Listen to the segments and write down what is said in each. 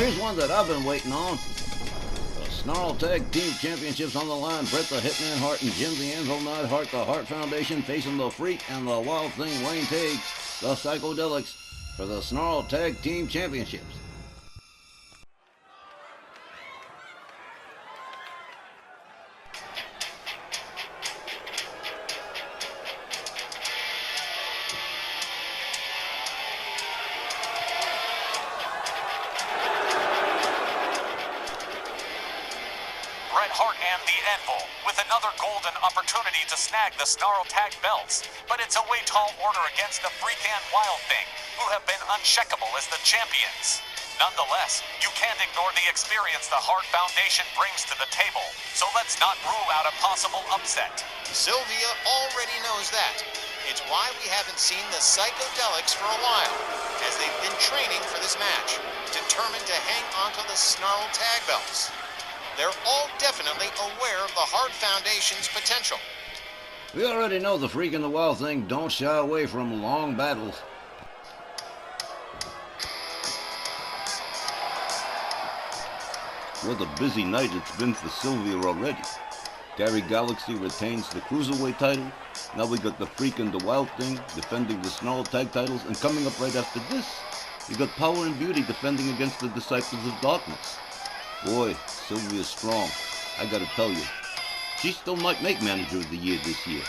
here's one that I've been waiting on. The Snarl Tag Team Championships on the line. Bret the Hitman Hart and Jim the Anvil Neidhart, the Hart Foundation, facing the Freak and the Wild Thing Wayne Tate, the Psychodelixx, for the Snarl Tag Team Championships. Bret Hart and the Anvil, with another golden opportunity to snag the Snarl Tag belts, but it's a way tall order against the Freak and Wild Thing, who have been unshakable as the champions. Nonetheless, you can't ignore the experience the Hart Foundation brings to the table, so let's not rule out a possible upset. Sylvia already knows that. It's why we haven't seen the Psychodelixx for a while, as they've been training for this match, determined to hang onto the Snarl Tag belts. They're all definitely aware of the Hart Foundation's potential. We already know the Freak and the Wild Thing don't shy away from long battles. What a busy night it's been for Sylvia already. Gary Galaxy retains the Cruiserweight title. Now we got the Freak and the Wild Thing defending the Snarl Tag titles. And coming up right after this, we got Power and Beauty defending against the Disciples of Darkness. Boy, Sylvia Strong, I gotta tell you, she still might make Manager of the Year this year.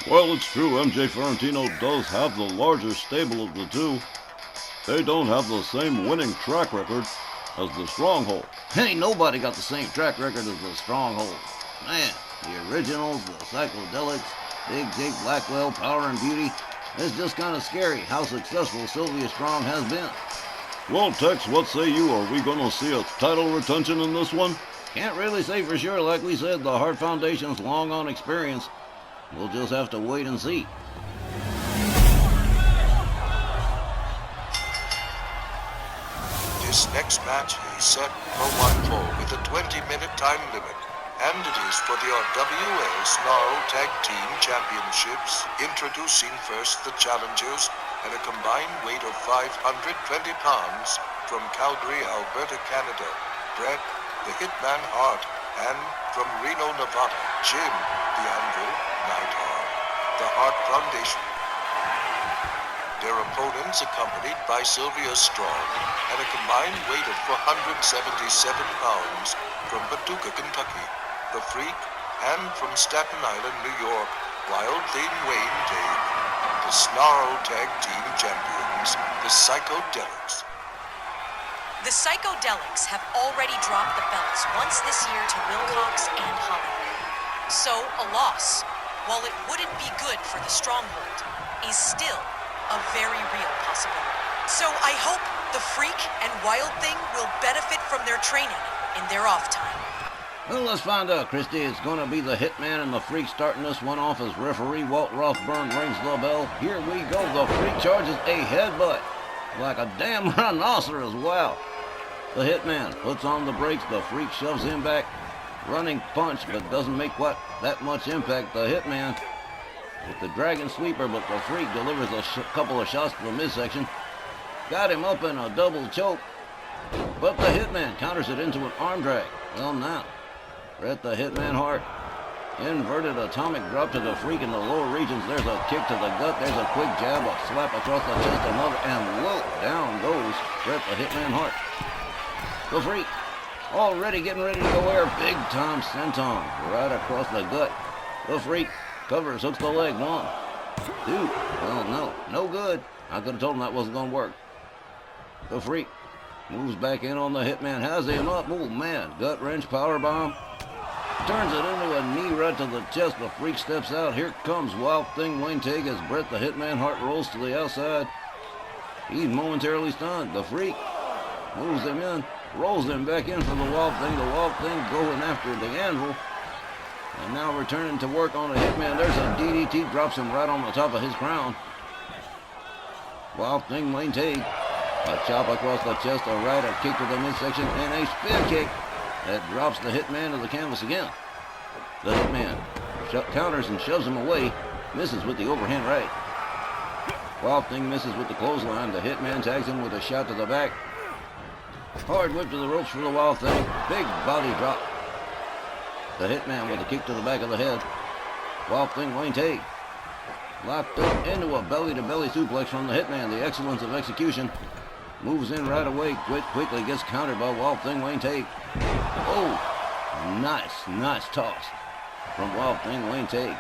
Well, it's true, MJ Ferrantino does have the larger stable of the two. They don't have the same winning track record as the Stronghold. Ain't nobody got the same track record as the Stronghold. Man, the originals, the Psychodelixx, Big Jake Blackwell, Power and Beauty, it's just kind of scary how successful Sylvia Strong has been. Well, Tex, what say you? Are we going to see a title retention in this one? Can't really say for sure. Like we said, the Hart Foundation's long on experience. We'll just have to wait and see. This next match is set for one fall with a 20-minute time limit. And it is for the RWA Snarl Tag Team Championships. Introducing first the challengers at a combined weight of 520 pounds from Calgary, Alberta, Canada, Bret the Hitman Hart, and from Reno, Nevada, Jim the Anvil Neidhart, the Hart Foundation. Their opponents accompanied by Sylvia Strong at a combined weight of 477 pounds from Paducah, Kentucky, the Freak, and from Staten Island, New York, Wild Thing Wayne Tate, the Snarl Tag Team Champions, the Psychodelixx. The Psychodelixx have already dropped the belts once this year to Wilcox and Holloway. So, a loss, while it wouldn't be good for the Stronghold, is still a very real possibility. So I hope the Freak and Wild Thing will benefit from their training in their off time. Well, let's find out, Christy. It's going to be the Hitman and the Freak starting this one off as referee Walt Rothburn rings the bell. Here we go. The Freak charges a headbutt like a damn rhinoceros. Wow. The Hitman puts on the brakes. The Freak shoves him back. Running punch, but doesn't make quite that much impact. The Hitman with the Dragon Sweeper, but the Freak delivers a couple of shots to the midsection. Got him up in a double choke, but the Hitman counters it into an arm drag. Well, now, Bret the Hitman Hart, inverted atomic drop to the Freak in the lower regions. There's a kick to the gut. There's a quick jab, a slap across the chest, another, and whoa, down goes Bret the Hitman Hart. The Freak already getting ready to go there. Big time senton right across the gut. The Freak covers, hooks the leg. 1, 2. Well, no good. I could have told him that wasn't going to work. The Freak moves back in on the Hitman, has him up. Oh man, gut wrench, power bomb. Turns it into a knee right to the chest. The Freak steps out. Here comes Wild Thing Wayne Tate as Bret the Hitman Hart rolls to the outside. He's momentarily stunned. The Freak moves him in, rolls him back in for the Wild Thing. The Wild Thing going after the Anvil. And now returning to work on the Hitman. There's a DDT, drops him right on the top of his crown. Wild Thing Wayne Tate. A chop across the chest, a right, a kick to the midsection, and a spin kick that drops the Hitman to the canvas again. The Hitman counters and shoves him away, misses with the overhand right. Wild Thing misses with the clothesline. The Hitman tags him with a shot to the back. Hard whip to the ropes for the Wild Thing. Big body drop. The Hitman with a kick to the back of the head. Wild Thing Wayne Tate. Locked up into a belly-to-belly suplex from the Hitman. The excellence of execution. Moves in right away. Quickly gets countered by Wild Thing Wayne Tate. Oh, nice toss from Wild Thing Wayne Tate.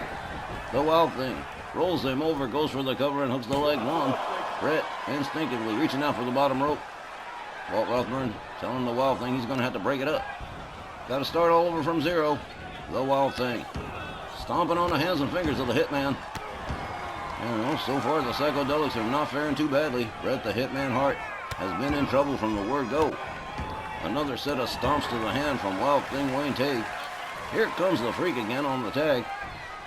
The Wild Thing rolls him over, goes for the cover, and hooks the leg one. Brett instinctively reaching out for the bottom rope. Walt Rothburn telling the Wild Thing he's going to have to break it up. Got to start all over from zero. The Wild Thing stomping on the hands and fingers of the Hitman. And so far the Psychodelixx are not faring too badly. Bret the Hitman Hart has been in trouble from the word go. Another set of stomps to the hand from Wild Thing Wayne Tate. Here comes the Freak again on the tag.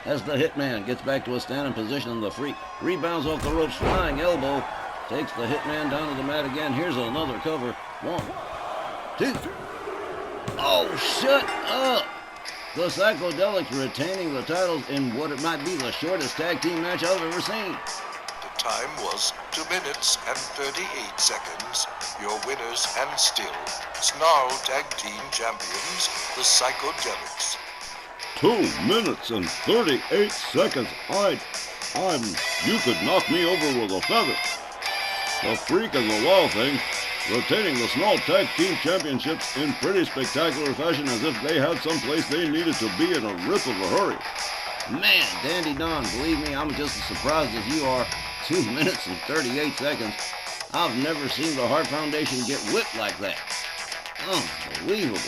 As the Hitman gets back to a standing position, the Freak rebounds off the ropes, flying elbow. Takes the Hitman down to the mat again. Here's another cover. 1, 2. Oh, shut up! The Psychodelixx retaining the titles in what it might be the shortest tag team match I've ever seen. The time was 2 minutes and 38 seconds. Your winners and still Snarl Tag Team Champions, the Psychodelixx. 2 minutes and 38 seconds. You could knock me over with a feather. The Freak and the Wild Thing retaining the Snarl Tag Team Championships in pretty spectacular fashion, as if they had someplace they needed to be in a rip of a hurry. Man, Dandy Don, believe me, I'm just as surprised as you are. 2 minutes and 38 seconds. I've never seen the Hart Foundation get whipped like that. Unbelievable.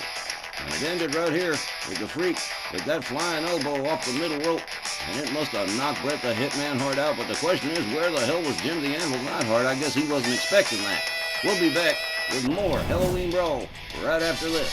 And it ended right here with the Freak with that flying elbow off the middle rope. And it must have knocked Bret the Hitman Hart out. But the question is, where the hell was Jim the Anvil Neidhart? I guess he wasn't expecting that. We'll be back with more Helloween Brawl right after this.